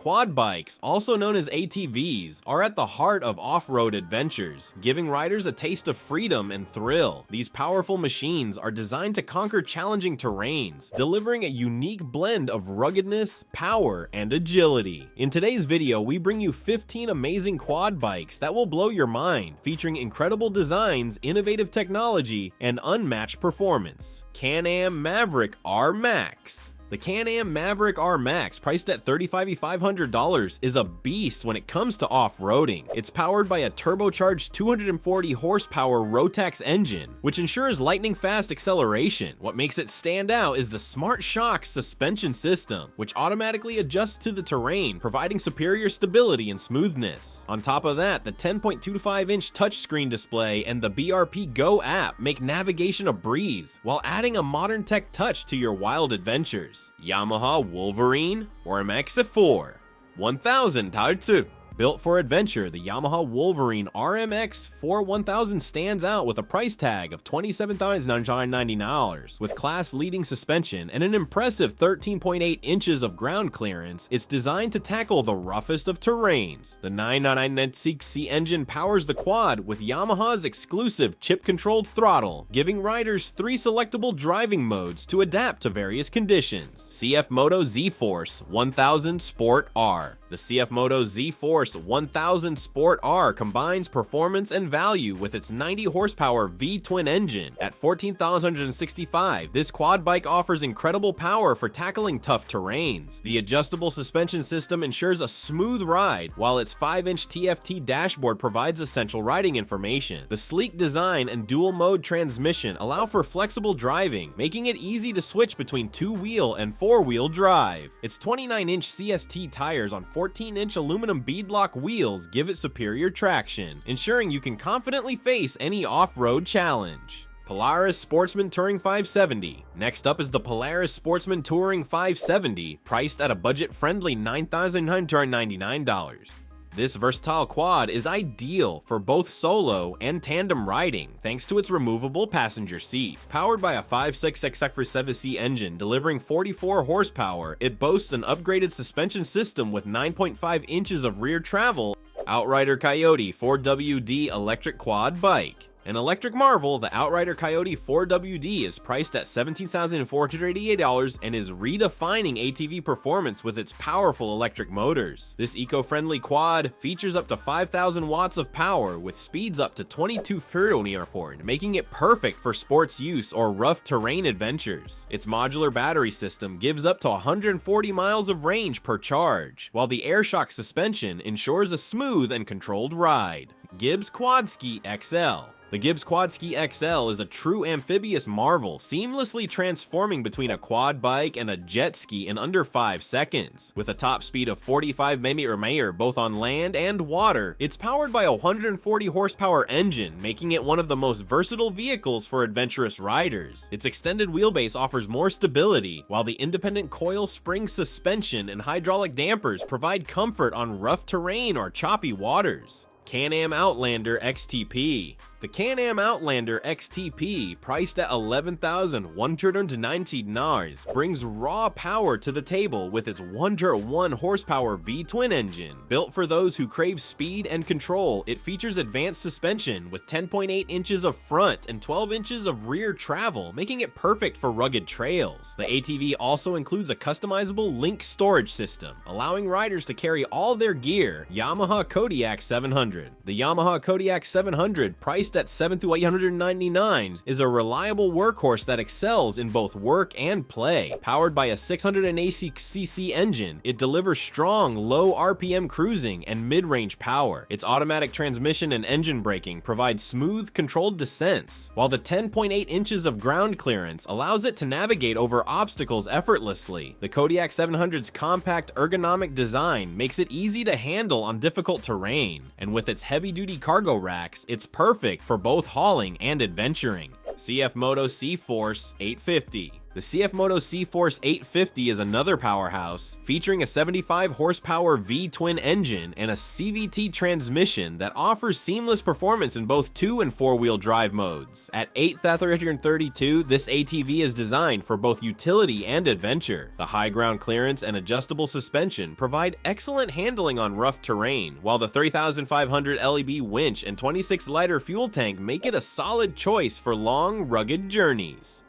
quad bikes, also known as ATVs, are at the heart of off-road adventures, giving riders a taste of freedom and thrill. These powerful machines are designed to conquer challenging terrains, delivering a unique blend of ruggedness, power, and agility. In today's video, we bring you 15 amazing quad bikes that will blow your mind, featuring incredible designs, innovative technology, and unmatched performance. Can-Am Maverick R Max. The Can-Am Maverick R Max, priced at $35,500, is a beast when it comes to off-roading. It's powered by a turbocharged 240 horsepower Rotax engine, which ensures lightning-fast acceleration. What makes it stand out is the Smart Shock suspension system, which automatically adjusts to the terrain, providing superior stability and smoothness. On top of that, the 10.25-inch touchscreen display and the BRP Go app make navigation a breeze, while adding a modern tech touch to your wild adventures. Yamaha Wolverine RMX4 1000 타이틀. Built for adventure, the Yamaha Wolverine RMX4 1000 stands out with a price tag of $27,999. With class-leading suspension and an impressive 13.8 inches of ground clearance, it's designed to tackle the roughest of terrains. The 999cc engine powers the quad with Yamaha's exclusive chip-controlled throttle, giving riders 3 selectable driving modes to adapt to various conditions. CF Moto Z-Force 1000 Sport R. The CF Moto Z-Force 1000 Sport R combines performance and value with its 90 horsepower V-twin engine. At $14,165, this quad bike offers incredible power for tackling tough terrains. The adjustable suspension system ensures a smooth ride, while its 5-inch TFT dashboard provides essential riding information. The sleek design and dual-mode transmission allow for flexible driving, making it easy to switch between 2-wheel and 4-wheel drive. Its 29-inch CST tires on 14-inch aluminum beadlock wheels give it superior traction, ensuring you can confidently face any off-road challenge. Polaris Sportsman Touring 570. Next up is the Polaris Sportsman Touring 570, priced at a budget-friendly $9,999. This versatile quad is ideal for both solo and tandem riding thanks to its removable passenger seat. Powered by a 5.6x7C engine delivering 44 horsepower, it boasts an upgraded suspension system with 9.5 inches of rear travel. Outrider Coyote 4WD electric quad bike. An electric marvel, the Outrider Coyote 4WD is priced at $17,488 and is redefining ATV performance with its powerful electric motors. This eco-friendly quad features up to 5,000 watts of power with speeds up to 22 km/h, making it perfect for sports use or rough terrain adventures. Its modular battery system gives up to 140 miles of range per charge, while the AirShock suspension ensures a smooth and controlled ride. Gibbs Quadski XL. The Gibbs Quadski XL is a true amphibious marvel, seamlessly transforming between a quad bike and a jet ski in under 5 seconds. With a top speed of 45 mph both on land and water, it's powered by a 140 horsepower engine, making it one of the most versatile vehicles for adventurous riders. Its extended wheelbase offers more stability, while the independent coil spring suspension and hydraulic dampers provide comfort on rough terrain or choppy waters. Can-Am Outlander XTP. The Can-Am Outlander XTP, priced at $11,190, brings raw power to the table with its 101 horsepower V-twin engine. Built for those who crave speed and control, it features advanced suspension with 10.8 inches of front and 12 inches of rear travel, making it perfect for rugged trails. The ATV also includes a customizable link storage system, allowing riders to carry all their gear. Yamaha Kodiak 700. The Yamaha Kodiak 700, priced at $7,899, is a reliable workhorse that excels in both work and play. Powered by a 680cc engine, it delivers strong, low RPM cruising and mid-range power. Its automatic transmission and engine braking provide smooth, controlled descents, while the 10.8 inches of ground clearance allows it to navigate over obstacles effortlessly. The Kodiak 700's compact, ergonomic design makes it easy to handle on difficult terrain, and with its heavy-duty cargo racks, it's perfect for both hauling and adventuring. CF Moto C-Force 850. The CFMoto C-Force 850 is another powerhouse, featuring a 75 horsepower V-twin engine and a CVT transmission that offers seamless performance in both 2- and 4-wheel drive modes. At $8,332, this ATV is designed for both utility and adventure. The high ground clearance and adjustable suspension provide excellent handling on rough terrain, while the 3500 LEB winch and 26-liter fuel tank make it a solid choice for long, rugged journeys.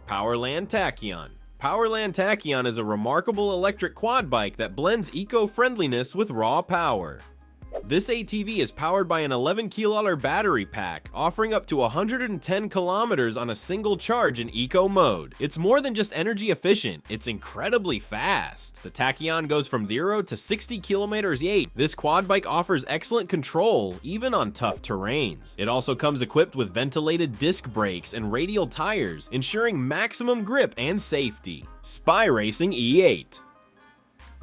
Powerland Tachyon. Powerland Tachyon is a remarkable electric quad bike that blends eco-friendliness with raw power. This ATV is powered by an 11 kWh battery pack, offering up to 110 kilometers on a single charge in eco mode. It's more than just energy efficient, it's incredibly fast. The Tachyon goes from 0 to 60 kilometers. This quad bike offers excellent control, even on tough terrains. It also comes equipped with ventilated disc brakes and radial tires, ensuring maximum grip and safety. Spy Racing E8.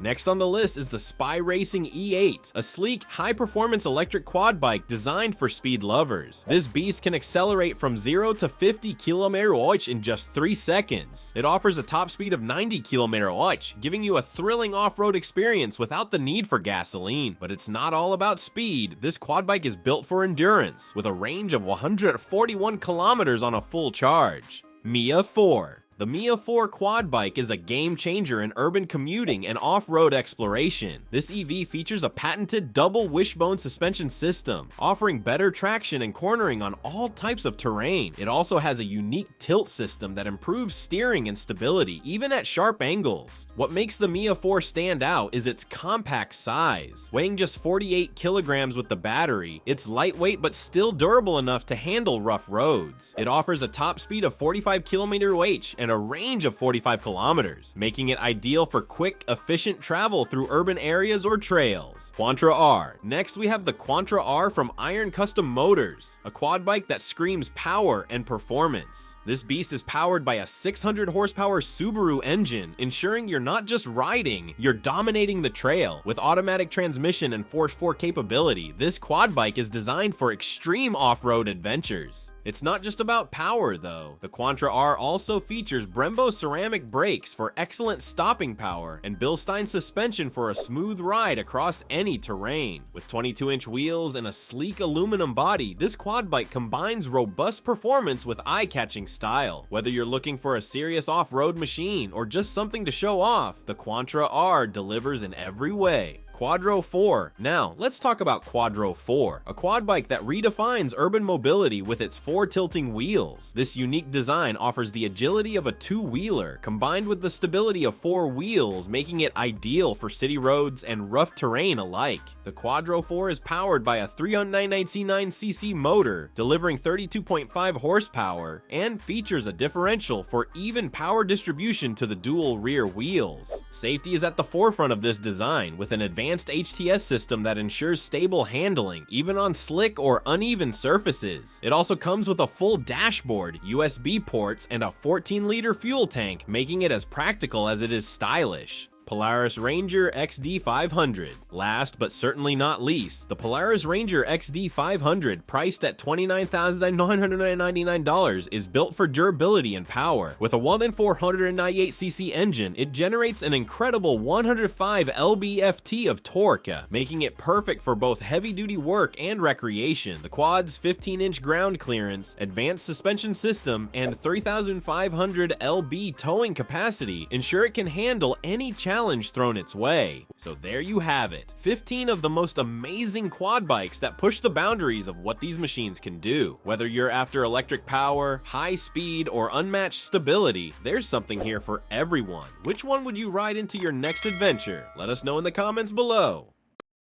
Next on the list is the Spy Racing E8, a sleek, high-performance electric quad bike designed for speed lovers. This beast can accelerate from 0 to 50 km/h in just 3 seconds. It offers a top speed of 90 km/h, giving you a thrilling off-road experience without the need for gasoline. But it's not all about speed. This quad bike is built for endurance, with a range of 141 kilometers on a full charge. Mia 4. The Mia 4 quad bike is a game changer in urban commuting and off-road exploration. This EV features a patented double wishbone suspension system, offering better traction and cornering on all types of terrain. It also has a unique tilt system that improves steering and stability, even at sharp angles. What makes the Mia 4 stand out is its compact size. Weighing just 48 kilograms with the battery, it's lightweight but still durable enough to handle rough roads. It offers a top speed of 45 km/h and a range of 45 kilometers, making it ideal for quick, efficient travel through urban areas or trails. Quantra R. Next, we have the Quantra R from Iron Custom Motors, a quad bike that screams power and performance. This beast is powered by a 600 horsepower Subaru engine, ensuring you're not just riding, you're dominating the trail. With automatic transmission and Force 4 capability, this quad bike is designed for extreme off-road adventures. It's not just about power though. The Quantra R also features Brembo ceramic brakes for excellent stopping power and Bilstein suspension for a smooth ride across any terrain. With 22-inch wheels and a sleek aluminum body, this quad bike combines robust performance with eye-catching style. Whether you're looking for a serious off-road machine or just something to show off, the Quantra R delivers in every way. Quadro 4. Now, let's talk about Quadro 4, a quad bike that redefines urban mobility with its 4 tilting wheels. This unique design offers the agility of a 2-wheeler, combined with the stability of 4 wheels, making it ideal for city roads and rough terrain alike. The Quadro 4 is powered by a 399cc motor, delivering 32.5 horsepower, and features a differential for even power distribution to the dual rear wheels. Safety is at the forefront of this design, with an advanced HTS system that ensures stable handling, even on slick or uneven surfaces. It also comes with a full dashboard, USB ports, and a 14-liter fuel tank, making it as practical as it is stylish. Polaris Ranger XD500. Last but certainly not least, the Polaris Ranger XD500, priced at $29,999, is built for durability and power. With a 1,498cc engine, it generates an incredible 105 lb-ft of torque, making it perfect for both heavy-duty work and recreation. The quad's 15-inch ground clearance, advanced suspension system, and 3,500 lb towing capacity ensure it can handle any challenge thrown its way. So there you have it, 15 of the most amazing quad bikes that push the boundaries of what these machines can do. Whether you're after electric power, high speed, or unmatched stability, there's something here for everyone. Which one would you ride into your next adventure? Let us know in the comments below.